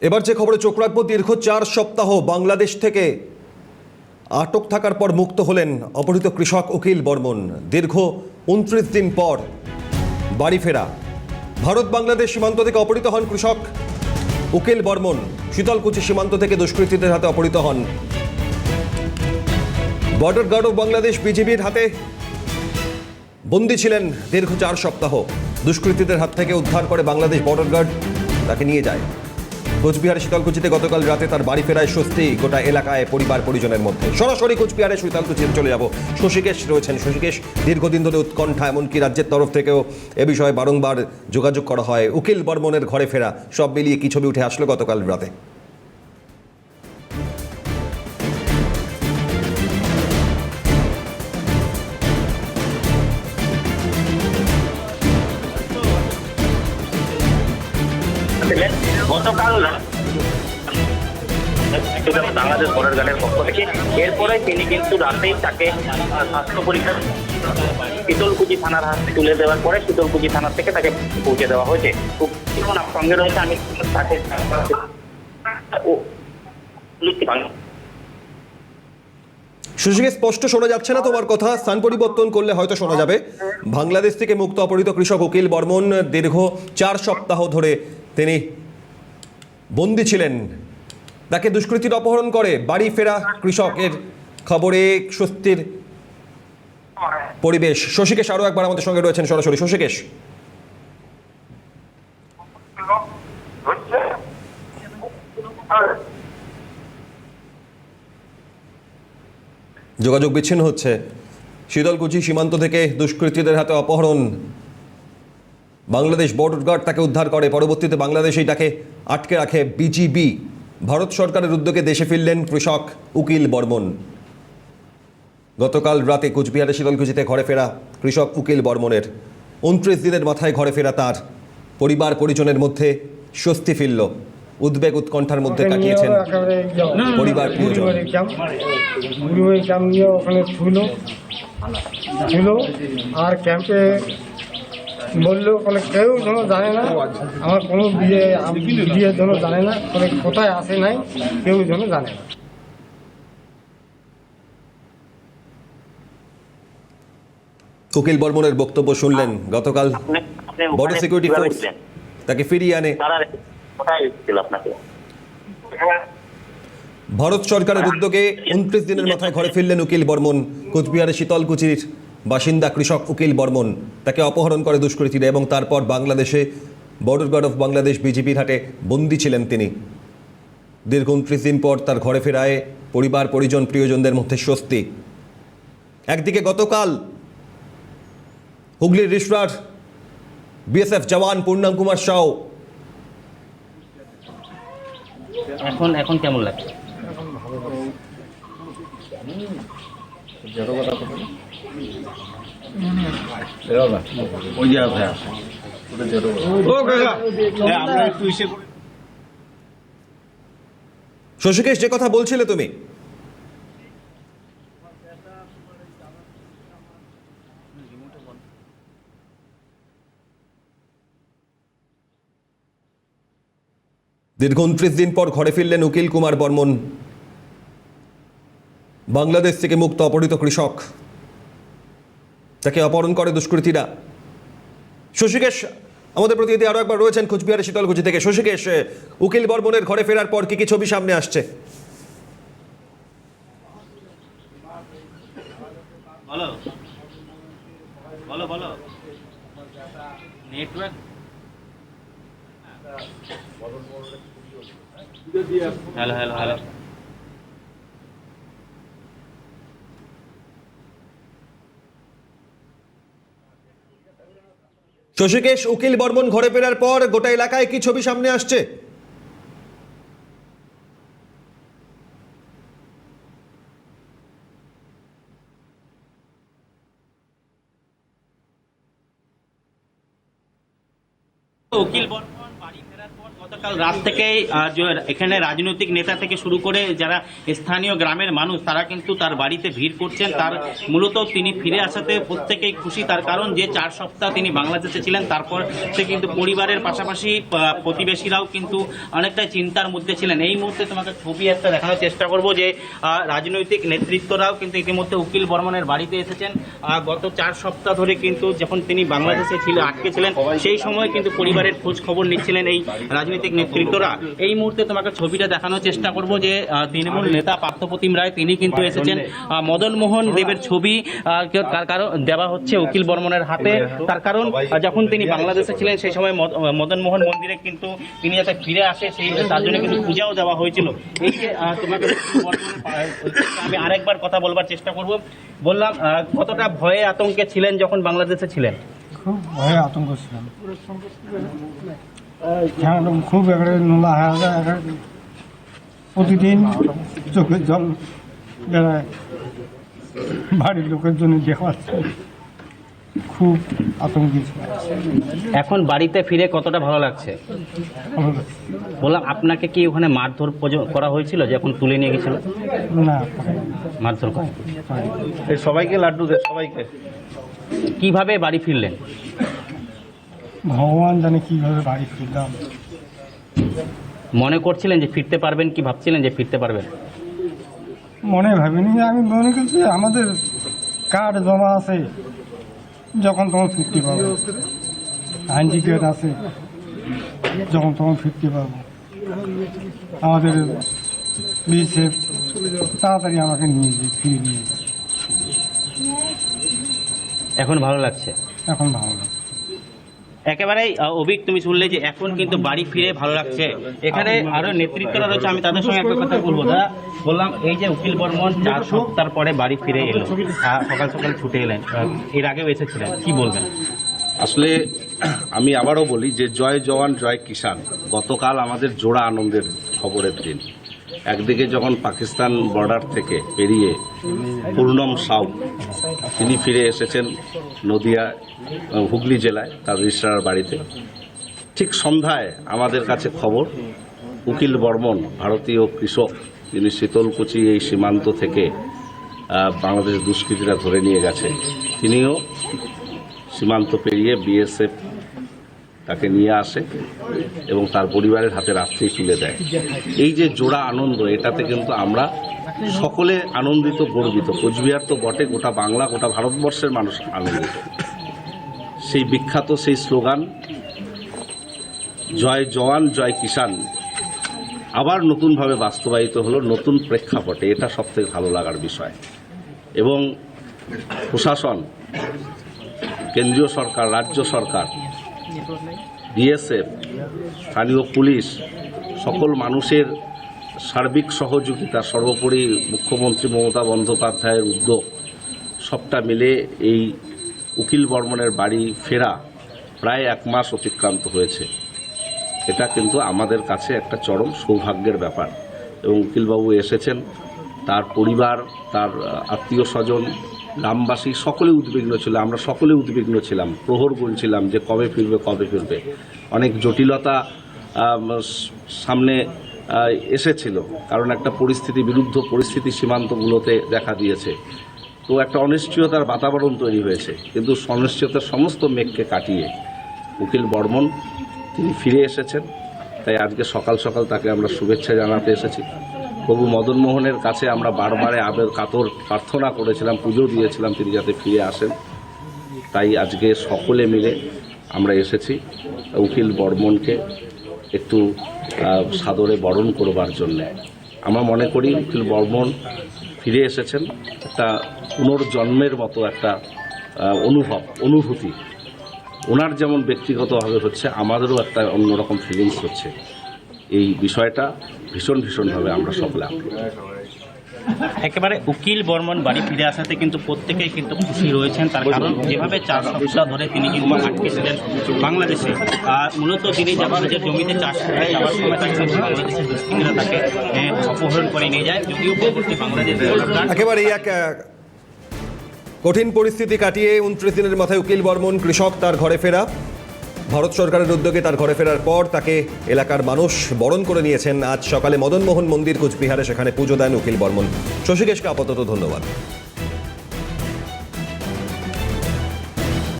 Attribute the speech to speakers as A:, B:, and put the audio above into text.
A: এবার যে খবরে চোখ রাখবো, দীর্ঘ 4 সপ্তাহ বাংলাদেশ থেকে আটক থাকার পর মুক্ত হলেন অপহৃত কৃষক উকিল বর্মন। দীর্ঘ 29 দিন পর বাড়ি ফেরা। ভারত বাংলাদেশ সীমান্ত থেকে অপহৃত হন কৃষক উকিল বর্মন। শীতলকুচি সীমান্ত থেকে দুষ্কৃতীদের হাতে অপহৃত হন। বর্ডার গার্ড অফ বাংলাদেশ বিজিবির হাতে বন্দী ছিলেন দীর্ঘ 4 সপ্তাহ। দুষ্কৃতীদের হাত থেকে উদ্ধার করে বাংলাদেশ বর্ডার গার্ড তাকে নিয়ে যায়। কোচবিহারের শীতলকুচিতে গতকাল রাতে তার বাড়ি ফেরায় স্বস্তি গোটা এলাকায়, পরিবার পরিজনের মধ্যে। সরাসরি কোচবিহারের শীতলকুচিতে চলে যাব। শশীকেশ রয়েছেন। শশীকেশ, দীর্ঘদিন ধরে উৎকণ্ঠা, এমনকি রাজ্যের তরফ থেকেও এ বিষয়ে বারংবার যোগাযোগ করা হয়। উকিল বর্মনের ঘরে ফেরা, সব মিলিয়ে কি ছবি উঠে আসলো গতকাল রাতে?
B: গতকাল বাংলাদেশ বর্ডার গার্ডের পক্ষ থেকে এরপরে তিনি কিন্তু রাতেই তাকে স্বাস্থ্য পরীক্ষা শীতলকুচি থানার হাতে তুলে দেওয়ার পরে শীতলকুচি থানা থেকে তাকে পৌঁছে দেওয়া হয়েছে। সঙ্গে রয়েছে আমি তাকে
A: শশীকে স্পষ্ট শোনা যাচ্ছে না তোমার কথা, স্থান পরিবর্তন করলে হয়তো শোনা যাবে। বাংলাদেশ থেকে মুক্ত অপহৃত কৃষক উকিল বর্মন দীর্ঘ 4 সপ্তাহ ধরে তিনি বন্দী ছিলেন। তাকে দুষ্কৃতীরা অপহরণ করে। বাড়ি ফেরা কৃষকের খবরে স্বস্তির পরিবেশ। শশীকেশ আরো একবার আমাদের সঙ্গে রয়েছেন সরাসরি। শশীকেশ, যোগাযোগ বিচ্ছিন্ন হচ্ছে। শীতলকুচি সীমান্ত থেকে দুষ্কৃতীদের হাতে অপহরণ, বাংলাদেশ বর্ডার গার্ড তাকে উদ্ধার করে। পরবর্তীতে বাংলাদেশেই তাকে আটকে রাখে বিজিবি। ভারত সরকারের উদ্যোগে দেশে ফিরলেন কৃষক উকিল বর্মন। গতকাল রাতে কোচবিহারের শীতলকুচিতে ঘরে ফেরা কৃষক উকিল বর্মনের 29 দিনের মাথায় ঘরে ফেরা তার পরিবার পরিজনের মধ্যে স্বস্তি ফিরল। উদ্বেগ উৎকণ্ঠার মধ্যে কাটিয়েছেন পরিবার প্রিয়জন।
C: ওখানে ছিল আর ক্যাম্পে বললো মানে কেউ যেন জানে না, আমার কোনো বিয়ের জন্য জানে না, মানে কোথায় আসে নাই কেউ যেন জানে না।
A: উকিল বর্মনের বক্তব্য শুনলেন। গতকাল বর্ডার সিকিউরিটি ফোর্স তাকে ফিরিয়ে আনে। ভারত সরকারের উদ্যোগে 29 দিনের মাথায় ঘরে ফিরলেন উকিল বর্মন। কোচবিহারের শীতলকুচির বাসিন্দা কৃষক উকিল বর্মন। তাকে অপহরণ করে দুষ্কৃতীরা এবং তারপর বাংলাদেশে বর্ডার গার্ড অফ বাংলাদেশ বিজিবির হাতে বন্দী ছিলেন তিনি। দীর্ঘ 29 দিন পর তার ঘরে ফেরায় পরিবার পরিজন প্রিয়জনদের মধ্যে স্বস্তি। একদিকে গতকাল হুগলির রিসরার বিএসএফ জওয়ান পূর্ণাম কুমার সাউ
B: এখন কেমন লাগছে?
A: শশীকেশ, যে কথা বলছিলে তুমি, দীর্ঘ 29 দিন পর ঘরে ফিরলেন উকিল কুমার বর্মন। বাংলাদেশ থেকে মুক্ত অপহৃত কৃষক, তাকে অপহরণ করে দুষ্কৃতীরা। শশীকেশ, আমাদের প্রতিনিধি আরো একবার রয়েছেন কোচবিহারের শীতলকুচি থেকে। শশীকেশ, উকিল বর্মনের ঘরে ফেরার পর কি কি ছবি সামনে আসছে?
B: নেটওয়ার্ক হ্যালো হ্যালো হ্যালো
A: শশীকেশ, উকিল বর্মন ঘরে ফেরার পর গোটা এলাকায় কি ছবি সামনে আসছে?
B: উকিল বর্মন বাড়ি ফেরার পর
D: গতকাল রাত থেকেই এখানে রাজনৈতিক নেতা থেকে শুরু করে যারা স্থানীয় গ্রামের মানুষ তারা কিন্তু তার বাড়িতে ভিড় করছেন। তার মূলত তিনি ফিরে আসাতে প্রত্যেকেই খুশি, তার কারণ যে 4 সপ্তাহ তিনি বাংলাদেশে ছিলেন তারপর সে কিন্তু পরিবারের পাশাপাশি প্রতিবেশীরাও কিন্তু অনেকটাই চিন্তার মধ্যে ছিলেন। এই মুহূর্তে তোমাকে ছবি একটা দেখানোর চেষ্টা করব যে রাজনৈতিক নেতৃত্বরাও কিন্তু ইতিমধ্যে উকিল বর্মনের বাড়িতে এসেছেন। গত 4 সপ্তাহ ধরে কিন্তু যখন তিনি বাংলাদেশে আটকে ছিলেন সেই সময় কিন্তু পরিবারের খোঁজ খবর নিচ্ছিলেন এই রাজনৈতিক নেতৃত্বরা। এই মুহূর্তে তোমাকে ছবিটা দেখানোর চেষ্টা করব যে তৃণমূল নেতা পার্থপ্রতিম রায় তিনি কিন্তু এসেছেন। মদন মোহন দেবের ছবি কারণ দেওয়া হচ্ছে উকিল বর্মনের হাতে, তার কারণ যখন তিনি বাংলাদেশে ছিলেন সেই সময় মদন মোহন মন্দিরে কিন্তু তিনি যাতে ফিরে আসে তার জন্য কিন্তু পূজাও দেওয়া হয়েছিল। এই যে তোমাকে আমি আরেকবার কথা বলবার চেষ্টা করব। বললাম কতটা ভয়ে আতঙ্কে ছিলেন যখন বাংলাদেশে ছিলেন?
C: খুব ভয়ে আতঙ্ক ছিলাম, খুব একেবারে নোলা হয়ে যায়, প্রতিদিন চোখের জল বেড়ায়, বাড়ির লোকের জন্য দেখাচ্ছে, খুব আতঙ্কিত।
D: এখন বাড়িতে ফিরে কতটা ভালো লাগছে? বললাম আপনাকে কি ওখানে মারধর করা হয়েছিল যখন তুলে নিয়ে গেছিল?
C: না,
D: মারধর করা
E: সবাইকে লাড্ডু দেয়, সবাইকে।
D: কিভাবে বাড়ি ফিরলেন?
C: ভগবান জানে কিভাবে বাড়ি ফিরলাম।
D: মনে করছিলেন যে ফিরতে পারবেন, কি ভাবছিলেন যে ফিরতে পারবেন?
C: মনে ভাবিনি, আমি মনে করছি আমাদের কার্ড জমা আছে, যখন তখন ফিরতে পারবো, আইনজি কার্ড আছে, যখন তখন ফিরতে পারবো। আমাদের বিএসএফ তাড়াতাড়ি আমাকে নিয়ে যায়, ফিরে নিয়ে যায়।
D: এখন ভালো লাগছে?
C: এখন ভালো লাগে।
D: একেবারেই অভিক, তুমি শুনলে যে এখন কিন্তু বাড়ি ফিরে ভালো লাগছে। এখানে আরো নেতৃত্বরা রয়েছে, আমি তাদের সঙ্গে একটা কথা বলবো। দাদা, বললাম এই যে উকিল বর্মন 4 সপ্তাহ পরে বাড়ি ফিরে এলো, সকাল সকাল ছুটে এলেন, এর আগেও এসেছিলেন, কি বলবেন?
E: আসলে আমি আবারও বলি যে জয় জওয়ান জয় কিষাণ। গতকাল আমাদের জোড়া আনন্দের খবরের দিন। একদিকে যখন পাকিস্তান বর্ডার থেকে পেরিয়ে পূর্ণম সাউ তিনি ফিরে এসেছেন নদিয়া হুগলি জেলায় তার রেজিস্ট্রার বাড়িতে, ঠিক সন্ধ্যায় আমাদের কাছে খবর উকিল বর্মন ভারতীয় কৃষক যিনি শীতলকুচি এই সীমান্ত থেকে বাংলাদেশ দুষ্কৃতীরা ধরে নিয়ে গেছে, তিনিও সীমান্ত পেরিয়ে বিএসএফ তাকে নিয়ে আসে এবং তার পরিবারের হাতে রাত্রেই তুলে দেয়। এই যে জোড়া আনন্দ, এটাতে কিন্তু আমরা সকলে আনন্দিত, গর্বিত। কোচবিহার তো বটে, গোটা বাংলা, গোটা ভারতবর্ষের মানুষ আনন্দিত। সেই বিখ্যাত সেই স্লোগান জয় জওয়ান জয় কিষাণ আবার নতুনভাবে বাস্তবায়িত হলো নতুন প্রেক্ষাপটে, এটা সবথেকে ভালো লাগার বিষয়। এবং প্রশাসন, কেন্দ্রীয় সরকার, রাজ্য সরকার, বিএসএফ, স্থানীয় পুলিশ, সকল মানুষের সার্বিক সহযোগিতা, সর্বোপরি মুখ্যমন্ত্রী মমতা বন্দ্যোপাধ্যায়ের উদ্যোগ, সবটা মিলে এই উকিল বর্মনের বাড়ি ফেরা প্রায় 1 মাস অতিক্রান্ত হয়েছে। এটা কিন্তু আমাদের কাছে একটা চরম সৌভাগ্যের ব্যাপার। এবং উকিলবাবু এসেছেন, তার পরিবার, তার আত্মীয় স্বজন, গ্রামবাসী সকলে উদ্বিগ্ন ছিল, আমরা সকলে উদ্বিগ্ন ছিলাম, প্রহর গুনছিলাম যে কবে ফিরবে, কবে ফিরবে। অনেক জটিলতা সামনে এসেছিল, কারণ একটা বিরুদ্ধ পরিস্থিতি সীমান্তগুলোতে দেখা দিয়েছে। তো একটা অনিশ্চয়তার বাতাবরণ তৈরি হয়েছে, কিন্তু অনিশ্চয়তার সমস্ত মেঘকে কাটিয়ে উকিল বর্মন তিনি ফিরে এসেছেন। তাই আজকে সকাল সকাল তাকে আমরা শুভেচ্ছা জানাতে এসেছি। প্রভু মদন মোহনের কাছে আমরা বারবারে কাতর প্রার্থনা করেছিলাম, পুজো দিয়েছিলাম তিনি যাতে ফিরে আসেন। তাই আজকে সকলে মিলে আমরা এসেছি উকিল বর্মনকে একটু সাদরে বরণ করবার জন্যে। আমরা মনে করি উকিল বর্মন ফিরে এসেছেন একটা পুনর্জন্মের মতো একটা অনুভূতি। ওনার যেমন ব্যক্তিগতভাবে হচ্ছে, আমাদেরও একটা অন্যরকম ফিলিংস হচ্ছে। এই বিষয়টা ভীষণভাবে আমরা সকলে আপ্লুত।
D: একেবারে উকিল বর্মন বাড়ি ফিরে আসাতে কিন্তু প্রত্যেকেই কিন্তু খুশি রয়েছেন, তার কারণ যেভাবে 4 সপ্তাহ ধরে তিনি কিন্তু আটকেছিলেন বাংলাদেশে। আর মূলত তিনি নিজের জমিতে চাষ করে যাওয়ার সময় তাকে বাংলাদেশের দুষ্কৃতীরা তাকে অপহরণ করে নিয়ে যায়। যদিও পরবর্তী বাংলাদেশ
A: একেবারে এক কঠিন পরিস্থিতি কাটিয়ে 29 দিনের মাথায় উকিল বর্মন কৃষক তার ঘরে ফেরা। ভারত সরকারের উদ্যোগে তার ঘরে ফেরার পর তাকে এলাকার মানুষ বরণ করে নিয়েছেন। আজ সকালে মদনমোহন মন্দির কোচবিহারে, সেখানে পুজো দেন উকিল বর্মন। শশীকেশকে আপাতত ধন্যবাদ।